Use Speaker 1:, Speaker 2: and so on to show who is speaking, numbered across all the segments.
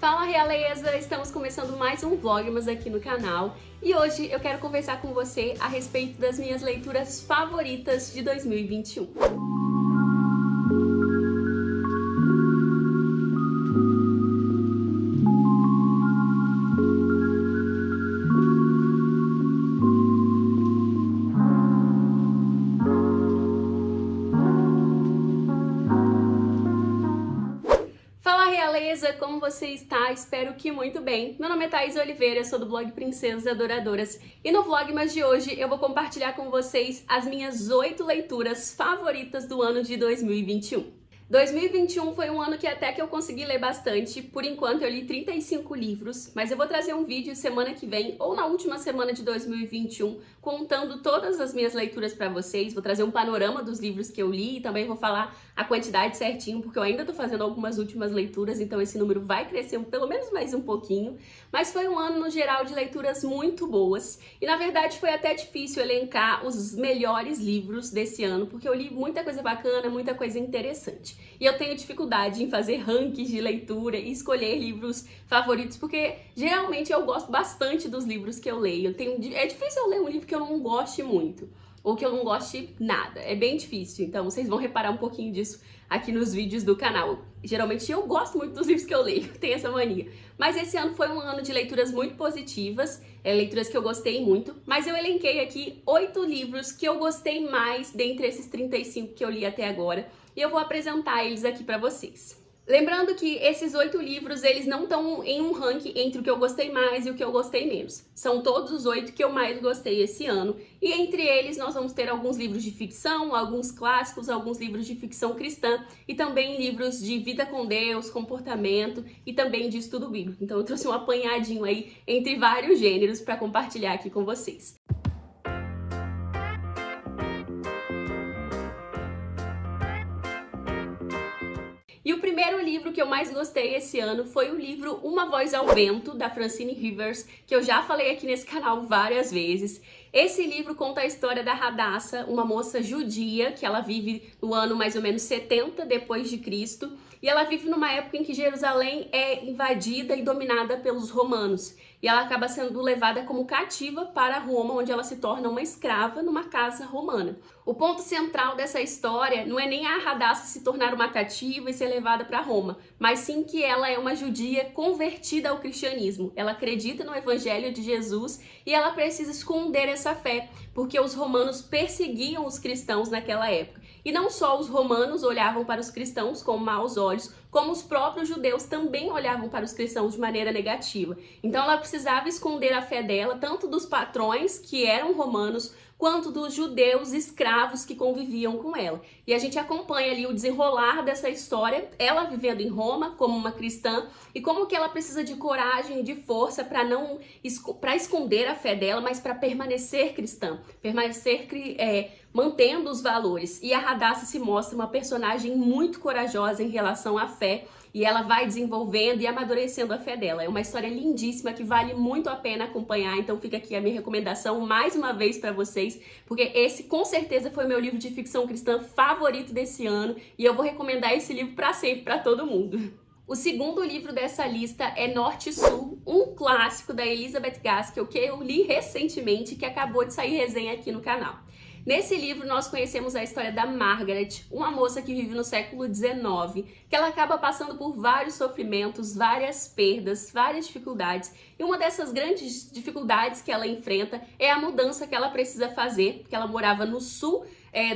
Speaker 1: Fala realeza, estamos começando mais um Vlogmas aqui no canal e hoje eu quero conversar com você a respeito das minhas leituras favoritas de 2021. Como você está? Espero que muito bem. Meu nome é Thaís Oliveira, sou do blog Princesas Adoradoras e no Vlogmas de hoje eu vou compartilhar com vocês as minhas 8 leituras favoritas do ano de 2021. 2021 foi um ano que até que eu consegui ler bastante, por enquanto eu li 35 livros, mas eu vou trazer um vídeo semana que vem ou na última semana de 2021 contando todas as minhas leituras para vocês, vou trazer um panorama dos livros que eu li e também vou falar a quantidade certinho, porque eu ainda tô fazendo algumas últimas leituras, então esse número vai crescer pelo menos mais um pouquinho, mas foi um ano no geral de leituras muito boas e na verdade foi até difícil elencar os melhores livros desse ano, porque eu li muita coisa bacana, muita coisa interessante. E eu tenho dificuldade em fazer rankings de leitura e escolher livros favoritos, porque geralmente eu gosto bastante dos livros que eu leio. É difícil eu ler um livro que eu não goste muito, ou que eu não goste nada. É bem difícil, então vocês vão reparar um pouquinho disso aqui nos vídeos do canal. Geralmente eu gosto muito dos livros que eu leio, tenho essa mania. Mas esse ano foi um ano de leituras muito positivas, leituras que eu gostei muito, mas eu elenquei aqui 8 livros que eu gostei mais dentre esses 35 que eu li até agora, e eu vou apresentar eles aqui pra vocês. Lembrando que esses 8 livros, eles não estão em um ranking entre o que eu gostei mais e o que eu gostei menos. São todos os 8 que eu mais gostei esse ano. E entre eles nós vamos ter alguns livros de ficção, alguns clássicos, alguns livros de ficção cristã e também livros de vida com Deus, comportamento e também de estudo bíblico. Então eu trouxe um apanhadinho aí entre vários gêneros para compartilhar aqui com vocês. E o primeiro livro que eu mais gostei esse ano foi o livro Uma Voz ao Vento, da Francine Rivers, que eu já falei aqui nesse canal várias vezes. Esse livro conta a história da Hadassah, uma moça judia, que ela vive no ano mais ou menos 70 depois de Cristo, e ela vive numa época em que Jerusalém é invadida e dominada pelos romanos. E ela acaba sendo levada como cativa para Roma, onde ela se torna uma escrava numa casa romana. O ponto central dessa história não é nem a Hadassah se tornar uma cativa e ser levada para Roma, mas sim que ela é uma judia convertida ao cristianismo. Ela acredita no evangelho de Jesus e ela precisa esconder essa fé, porque os romanos perseguiam os cristãos naquela época. E não só os romanos olhavam para os cristãos com maus olhos, como os próprios judeus também olhavam para os cristãos de maneira negativa. Então ela precisava esconder a fé dela, tanto dos patrões, que eram romanos, quanto dos judeus escravos que conviviam com ela. E a gente acompanha ali o desenrolar dessa história, ela vivendo em Roma como uma cristã, e como que ela precisa de coragem e de força para esconder a fé dela, mas para permanecer cristã, mantendo os valores. E a Hadassah se mostra uma personagem muito corajosa em relação à fé, e ela vai desenvolvendo e amadurecendo a fé dela. É uma história lindíssima que vale muito a pena acompanhar, então fica aqui a minha recomendação mais uma vez para vocês, porque esse com certeza foi meu livro de ficção cristã favorito desse ano, e eu vou recomendar esse livro para sempre, para todo mundo. O segundo livro dessa lista é Norte e Sul, um clássico da Elizabeth Gaskell, que eu li recentemente e que acabou de sair resenha aqui no canal. Nesse livro nós conhecemos a história da Margaret, uma moça que vive no século XIX, que ela acaba passando por vários sofrimentos, várias perdas, várias dificuldades. E uma dessas grandes dificuldades que ela enfrenta é a mudança que ela precisa fazer, porque ela morava no sul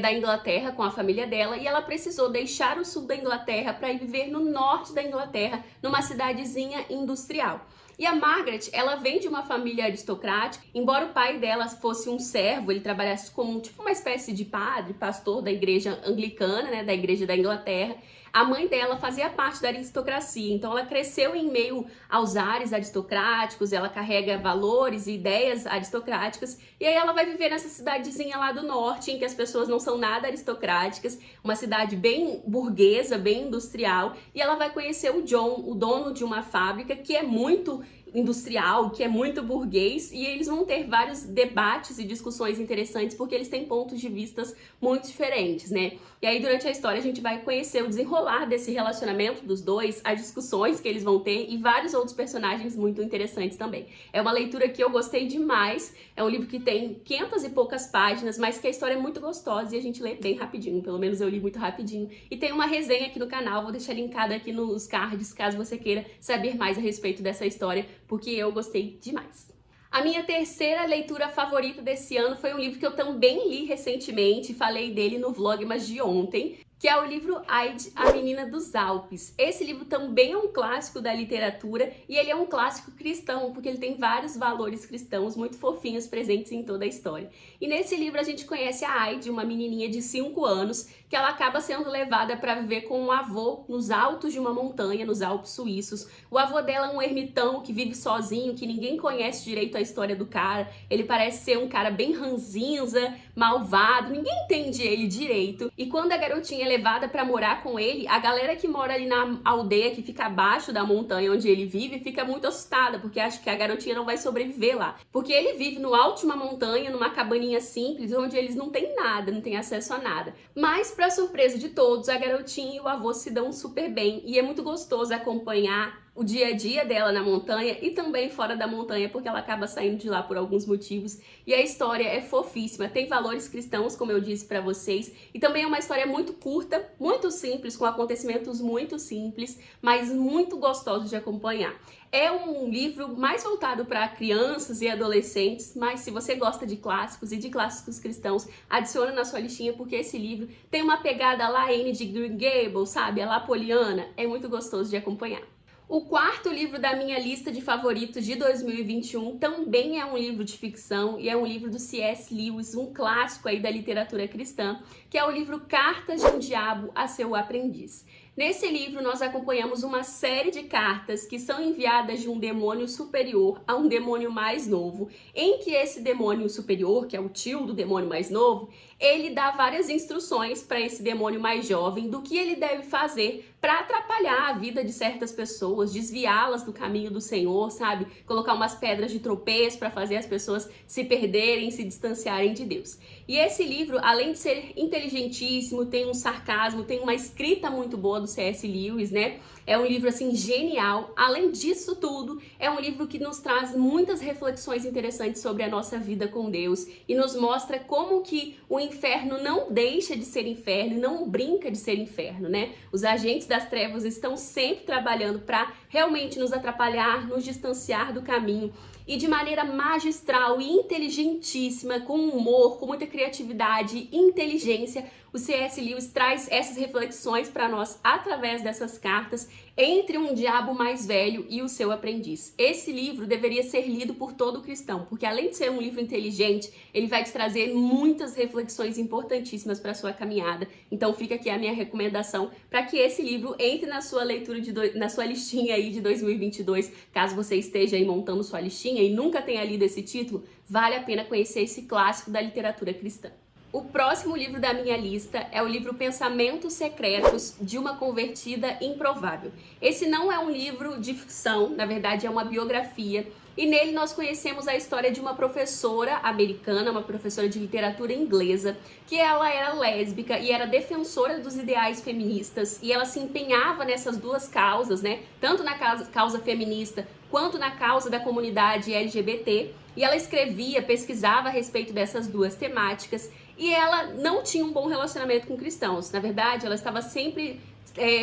Speaker 1: da Inglaterra com a família dela e ela precisou deixar o sul da Inglaterra para ir viver no norte da Inglaterra, numa cidadezinha industrial. E a Margaret, ela vem de uma família aristocrática, embora o pai dela fosse um servo, ele trabalhasse como tipo uma espécie de padre, pastor da igreja anglicana, né, da igreja da Inglaterra. A mãe dela fazia parte da aristocracia, então ela cresceu em meio aos ares aristocráticos, ela carrega valores e ideias aristocráticas, e aí ela vai viver nessa cidadezinha lá do norte, em que as pessoas não são nada aristocráticas, uma cidade bem burguesa, bem industrial, e ela vai conhecer o John, o dono de uma fábrica que é muito industrial, que é muito burguês, e eles vão ter vários debates e discussões interessantes porque eles têm pontos de vistas muito diferentes, né? E aí durante a história a gente vai conhecer o desenrolar desse relacionamento dos dois, as discussões que eles vão ter e vários outros personagens muito interessantes também. É uma leitura que eu gostei demais, é um livro que tem 500 e poucas páginas, mas que a história é muito gostosa e a gente lê bem rapidinho, pelo menos eu li muito rapidinho. E tem uma resenha aqui no canal, vou deixar linkada aqui nos cards, caso você queira saber mais a respeito dessa história, porque eu gostei demais. A minha terceira leitura favorita desse ano foi um livro que eu também li recentemente, falei dele no Vlogmas de ontem, que é o livro Aide, a Menina dos Alpes. Esse livro também é um clássico da literatura e ele é um clássico cristão, porque ele tem vários valores cristãos muito fofinhos presentes em toda a história. E nesse livro a gente conhece a Aide, uma menininha de 5 anos, que ela acaba sendo levada para viver com um avô nos altos de uma montanha, nos Alpes suíços. O avô dela é um ermitão que vive sozinho, que ninguém conhece direito a história do cara. Ele parece ser um cara bem ranzinza, malvado, ninguém entende ele direito. E quando a garotinha é levada para morar com ele, a galera que mora ali na aldeia que fica abaixo da montanha onde ele vive fica muito assustada, porque acha que a garotinha não vai sobreviver lá. Porque ele vive no alto de uma montanha, numa cabaninha simples, onde eles não têm nada, não têm acesso a nada. Mas, para surpresa de todos, a garotinha e o avô se dão super bem e é muito gostoso acompanhar o dia a dia dela na montanha e também fora da montanha, porque ela acaba saindo de lá por alguns motivos. E a história é fofíssima, tem valores cristãos, como eu disse pra vocês, e também é uma história muito curta, muito simples, com acontecimentos muito simples, mas muito gostosos de acompanhar. É um livro mais voltado para crianças e adolescentes, mas se você gosta de clássicos e de clássicos cristãos, adiciona na sua listinha, porque esse livro tem uma pegada lá Anne de Green Gables, sabe? A lá Poliana, é muito gostoso de acompanhar. O quarto livro da minha lista de favoritos de 2021 também é um livro de ficção e é um livro do C.S. Lewis, um clássico aí da literatura cristã, que é o livro Cartas de um Diabo a Seu Aprendiz. Nesse livro nós acompanhamos uma série de cartas que são enviadas de um demônio superior a um demônio mais novo, em que esse demônio superior, que é o tio do demônio mais novo, ele dá várias instruções para esse demônio mais jovem do que ele deve fazer para atrapalhar a vida de certas pessoas, desviá-las do caminho do Senhor, sabe? Colocar umas pedras de tropeço para fazer as pessoas se perderem, se distanciarem de Deus. E esse livro, além de ser inteligentíssimo, tem um sarcasmo, tem uma escrita muito boa do C.S. Lewis, né? É um livro, assim, genial. Além disso tudo, é um livro que nos traz muitas reflexões interessantes sobre a nossa vida com Deus e nos mostra como que o inferno não deixa de ser inferno e não brinca de ser inferno, né? Os agentes das trevas estão sempre trabalhando para realmente nos atrapalhar, nos distanciar do caminho. E de maneira magistral e inteligentíssima, com humor, com muita criatividade e inteligência, o C.S. Lewis traz essas reflexões para nós através dessas cartas entre um diabo mais velho e o seu aprendiz. Esse livro deveria ser lido por todo cristão, porque além de ser um livro inteligente, ele vai te trazer muitas reflexões importantíssimas para a sua caminhada. Então fica aqui a minha recomendação para que esse livro entre na sua leitura, na sua listinha aí de 2022, caso você esteja aí montando sua listinha e nunca tenha lido esse título, vale a pena conhecer esse clássico da literatura cristã. O próximo livro da minha lista é o livro Pensamentos Secretos de uma Convertida Improvável. Esse não é um livro de ficção, na verdade é uma biografia, e nele nós conhecemos a história de uma professora americana, uma professora de literatura inglesa, que ela era lésbica e era defensora dos ideais feministas, e ela se empenhava nessas duas causas, né? Tanto na causa feminista quanto na causa da comunidade LGBT, e ela escrevia, pesquisava a respeito dessas duas temáticas, e ela não tinha um bom relacionamento com cristãos. Na verdade, ela estava sempre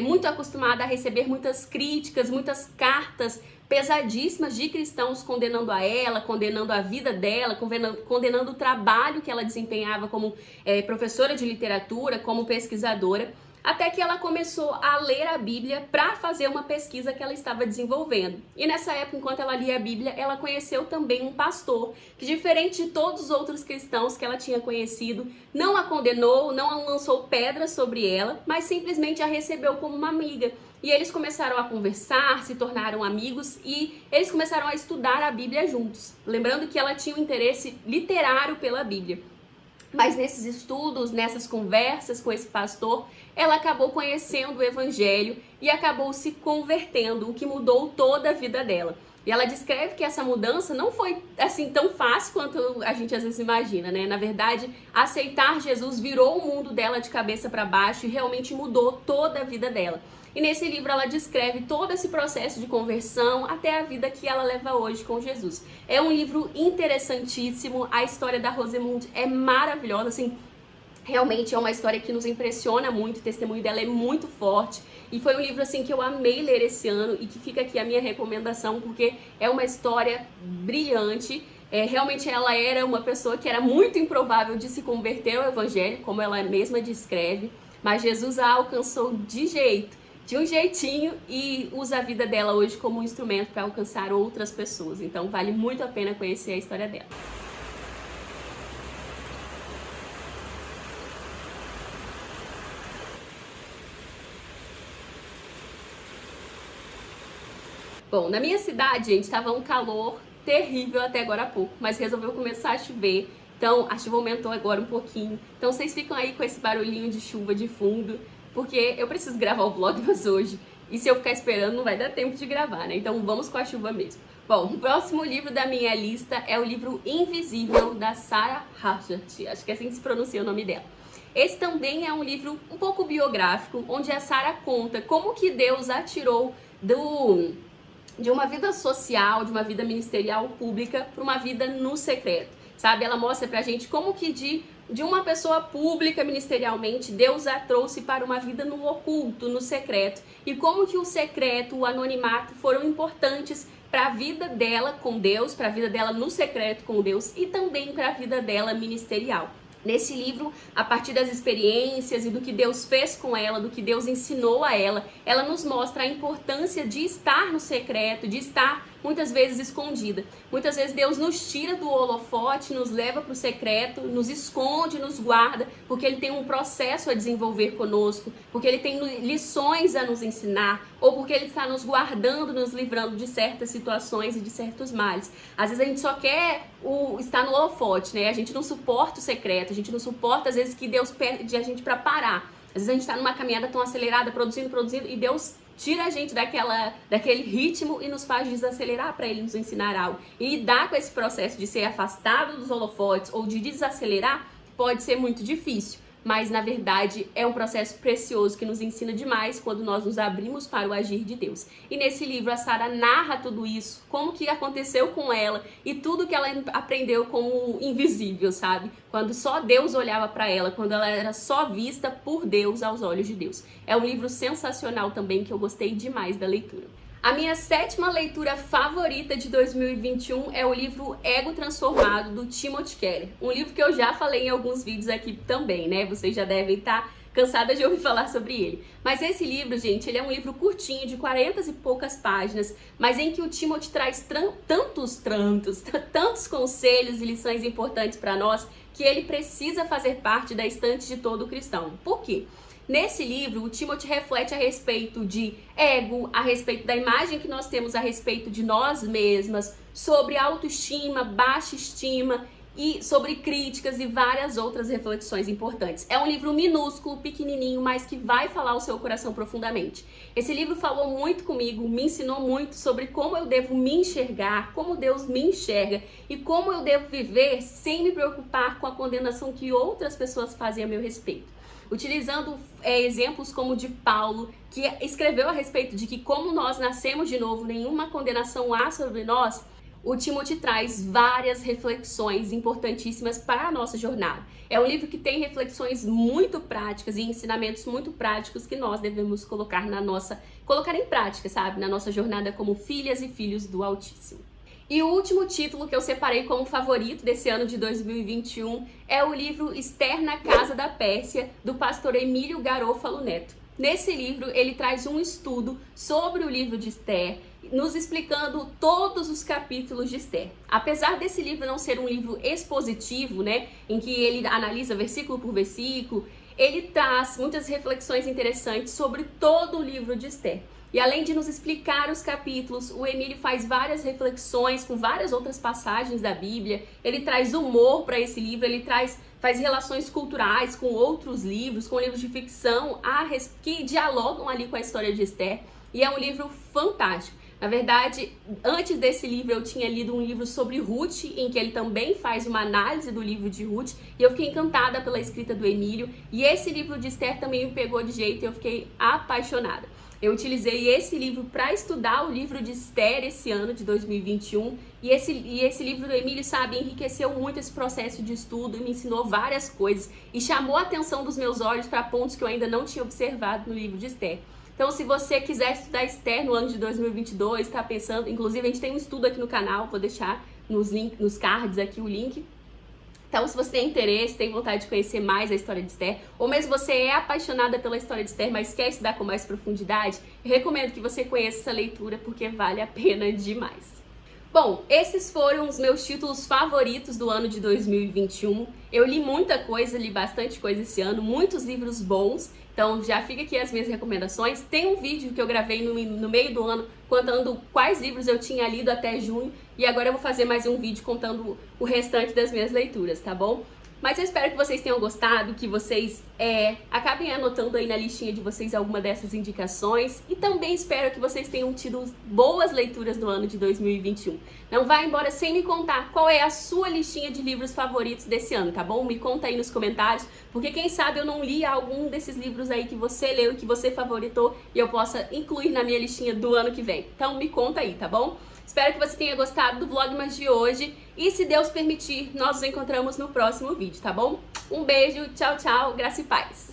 Speaker 1: muito acostumada a receber muitas críticas, muitas cartas pesadíssimas de cristãos condenando a ela, condenando a vida dela, condenando o trabalho que ela desempenhava como professora de literatura, como pesquisadora, até que ela começou a ler a Bíblia para fazer uma pesquisa que ela estava desenvolvendo. E nessa época, enquanto ela lia a Bíblia, ela conheceu também um pastor, que diferente de todos os outros cristãos que ela tinha conhecido, não a condenou, não lançou pedras sobre ela, mas simplesmente a recebeu como uma amiga. E eles começaram a conversar, se tornaram amigos e eles começaram a estudar a Bíblia juntos. Lembrando que ela tinha um interesse literário pela Bíblia. Mas nesses estudos, nessas conversas com esse pastor, ela acabou conhecendo o Evangelho e acabou se convertendo, o que mudou toda a vida dela. E ela descreve que essa mudança não foi assim tão fácil quanto a gente às vezes imagina, né? Na verdade, aceitar Jesus virou o mundo dela de cabeça para baixo e realmente mudou toda a vida dela. E nesse livro ela descreve todo esse processo de conversão até a vida que ela leva hoje com Jesus. É um livro interessantíssimo, a história da Rosemunde é maravilhosa, assim, realmente é uma história que nos impressiona muito, o testemunho dela é muito forte. E foi um livro assim que eu amei ler esse ano e que fica aqui a minha recomendação, porque é uma história brilhante. Realmente ela era uma pessoa que era muito improvável de se converter ao evangelho, como ela mesma descreve, mas Jesus a alcançou de um jeitinho, e usa a vida dela hoje como um instrumento para alcançar outras pessoas. Então vale muito a pena conhecer a história dela. Bom, na minha cidade, gente, estava um calor terrível até agora há pouco, mas resolveu começar a chover, então a chuva aumentou agora um pouquinho. Então vocês ficam aí com esse barulhinho de chuva de fundo, porque eu preciso gravar o vlogmas hoje, e se eu ficar esperando não vai dar tempo de gravar, né? Então vamos com a chuva mesmo. Bom, o próximo livro da minha lista é o livro Invisível, da Sarah Hartert, acho que é assim que se pronuncia o nome dela. Esse também é um livro um pouco biográfico, onde a Sarah conta como que Deus a tirou de uma vida social, de uma vida ministerial pública, para uma vida no secreto, sabe? Ela mostra pra gente como que de uma pessoa pública ministerialmente, Deus a trouxe para uma vida no oculto, no secreto, e como que o secreto, o anonimato foram importantes para a vida dela com Deus, para a vida dela no secreto com Deus e também para a vida dela ministerial. Nesse livro, a partir das experiências e do que Deus fez com ela, do que Deus ensinou a ela nos mostra a importância de estar no secreto, de estar muitas vezes escondida. Muitas vezes Deus nos tira do holofote, nos leva para o secreto, nos esconde, nos guarda, porque Ele tem um processo a desenvolver conosco, porque Ele tem lições a nos ensinar, ou porque Ele está nos guardando, nos livrando de certas situações e de certos males. Às vezes a gente só quer estar no holofote, né? A gente não suporta o secreto, a gente não suporta às vezes que Deus pede a gente para parar. Às vezes a gente está numa caminhada tão acelerada, produzindo, e Deus tira a gente daquele ritmo e nos faz desacelerar para Ele nos ensinar algo. E lidar com esse processo de ser afastado dos holofotes ou de desacelerar pode ser muito difícil, mas na verdade é um processo precioso que nos ensina demais quando nós nos abrimos para o agir de Deus. E nesse livro a Sarah narra tudo isso, como que aconteceu com ela e tudo que ela aprendeu como invisível, sabe? Quando só Deus olhava para ela, quando ela era só vista por Deus aos olhos de Deus. É um livro sensacional também que eu gostei demais da leitura. A minha 7ª leitura favorita de 2021 é o livro Ego Transformado, do Timothy Keller. Um livro que eu já falei em alguns vídeos aqui também, né? Vocês já devem estar cansadas de ouvir falar sobre ele. Mas esse livro, gente, ele é um livro curtinho, de 40 e poucas páginas, mas em que o Timothy traz tantos conselhos e lições importantes para nós, que ele precisa fazer parte da estante de todo cristão. Por quê? Nesse livro, o Timothy reflete a respeito de ego, a respeito da imagem que nós temos a respeito de nós mesmas, sobre autoestima, baixa estima e sobre críticas e várias outras reflexões importantes. É um livro minúsculo, pequenininho, mas que vai falar ao seu coração profundamente. Esse livro falou muito comigo, me ensinou muito sobre como eu devo me enxergar, como Deus me enxerga e como eu devo viver sem me preocupar com a condenação que outras pessoas fazem a meu respeito. Utilizando exemplos como o de Paulo, que escreveu a respeito de que como nós nascemos de novo, nenhuma condenação há sobre nós, o Timothy traz várias reflexões importantíssimas para a nossa jornada. É um livro que tem reflexões muito práticas e ensinamentos muito práticos que nós devemos colocar em prática, sabe? Na nossa jornada como filhas e filhos do Altíssimo. E o último título que eu separei como favorito desse ano de 2021 é o livro Esther na Casa da Pérsia, do pastor Emílio Garofalo Neto. Nesse livro, ele traz um estudo sobre o livro de Esther, nos explicando todos os capítulos de Esther. Apesar desse livro não ser um livro expositivo, né, em que ele analisa versículo por versículo, ele traz muitas reflexões interessantes sobre todo o livro de Esther. E além de nos explicar os capítulos, o Emílio faz várias reflexões com várias outras passagens da Bíblia. Ele traz humor para esse livro, ele faz relações culturais com outros livros, com livros de ficção que dialogam ali com a história de Esther. E é um livro fantástico. Na verdade, antes desse livro eu tinha lido um livro sobre Ruth, em que ele também faz uma análise do livro de Ruth, e eu fiquei encantada pela escrita do Emílio, e esse livro de Esther também me pegou de jeito e eu fiquei apaixonada. Eu utilizei esse livro para estudar o livro de Esther esse ano de 2021, e esse livro do Emílio, sabe, enriqueceu muito esse processo de estudo, me ensinou várias coisas e chamou a atenção dos meus olhos para pontos que eu ainda não tinha observado no livro de Esther. Então, se você quiser estudar Esther no ano de 2022, está pensando, inclusive a gente tem um estudo aqui no canal, vou deixar nos cards aqui o link. Então, se você tem interesse, tem vontade de conhecer mais a história de Esther, ou mesmo você é apaixonada pela história de Esther, mas quer estudar com mais profundidade, eu recomendo que você conheça essa leitura, porque vale a pena demais. Bom, esses foram os meus títulos favoritos do ano de 2021. Eu li muita coisa, li bastante coisa esse ano, muitos livros bons, então já fica aqui as minhas recomendações. Tem um vídeo que eu gravei no meio do ano contando quais livros eu tinha lido até junho, e agora eu vou fazer mais um vídeo contando o restante das minhas leituras, tá bom? Mas eu espero que vocês tenham gostado, que vocês acabem anotando aí na listinha de vocês alguma dessas indicações, e também espero que vocês tenham tido boas leituras no ano de 2021. Não vá embora sem me contar qual é a sua listinha de livros favoritos desse ano, tá bom? Me conta aí nos comentários, porque quem sabe eu não li algum desses livros aí que você leu e que você favoritou e eu possa incluir na minha listinha do ano que vem. Então me conta aí, tá bom? Espero que você tenha gostado do Vlogmas de hoje e, se Deus permitir, nós nos encontramos no próximo vídeo, tá bom? Um beijo, tchau, tchau, graça e paz!